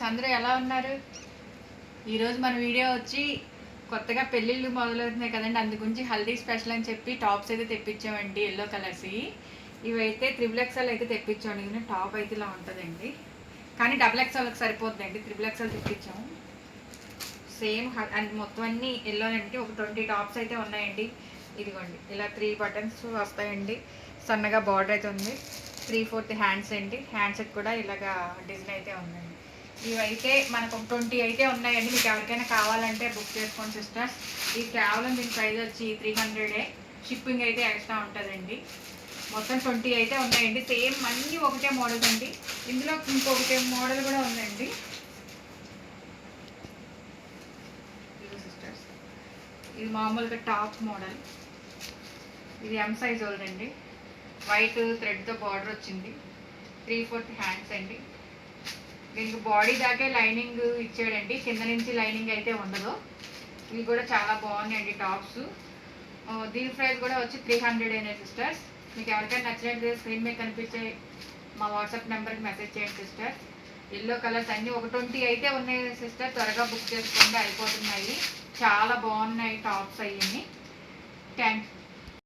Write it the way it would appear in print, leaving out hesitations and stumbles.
అందరూ ఎలా ఉన్నారు? ఈరోజు మన వీడియో వచ్చి కొత్తగా పెళ్ళిళ్ళు మొదలవుతున్నాయి కదండి, అందు గురించి హల్దీ స్పెషల్ అని చెప్పి టాప్స్ అయితే తెప్పించామండి. ఎల్లో కలర్స్ ఇవైతే XXL అయితే తెప్పించాము. ఇది టాప్ అయితే ఇలా ఉంటుందండి, కానీ XXLకి సరిపోతుందండి. XXL తెప్పించాము. సేమ్ అండ్ మొత్తం అన్నీ ఎల్లో అండి. ఒక 20 టాప్స్ అయితే ఉన్నాయండి. ఇదిగోండి ఇలా 3 బటన్స్ వస్తాయండి. సన్నగా బార్డర్ అయితే ఉంది. 3/4 హ్యాండ్స్ అండి. హ్యాండ్స్కి కూడా ఇలాగా డిజైన్ అయితే ఉందండి. ఇవైతే మనకు 20 అయితే ఉన్నాయండి. మీకు ఎవరికైనా కావాలంటే బుక్ చేసుకోండి సిస్టర్స్. ఇది కేవలం దీని ప్రైస్ వచ్చి 300. షిప్పింగ్ అయితే ఎక్స్ట్రా ఉంటుందండి. మొత్తం 20 అయితే ఉన్నాయండి. సేమ్ అన్నీ ఒకటే మోడల్ అండి. ఇందులో ఇంకొకటే మోడల్ కూడా ఉందండి. ఇది సిస్టర్స్, ఇది మామూలుగా టాప్ మోడల్. ఇది M సైజ్ వాళ్ళదండి. వైట్ థ్రెడ్తో బార్డర్ వచ్చింది. 3/4 హ్యాండ్స్ అండి. దీనికి బాడీ దాకే లైనింగ్ ఇచ్చాడండి, కింద నుంచి లైనింగ్ అయితే ఉండదు. ఇవి కూడా చాలా బాగున్నాయండి టాప్స్. దీని ప్రైస్ కూడా వచ్చి 300 సిస్టర్స్. మీకు ఎవరికైనా నచ్చినట్లయితే స్క్రీన్ మీద కనిపించే మా వాట్సాప్ నెంబర్కి మెసేజ్ చేయండి సిస్టర్స్. ఎల్లో కలర్స్ అన్నీ ఒక 20 అయితే ఉన్నాయి సిస్టర్. త్వరగా బుక్ చేసుకోండి, అయిపోతున్నాయి. చాలా బాగున్నాయి టాప్స్ అవన్నీ. థ్యాంక్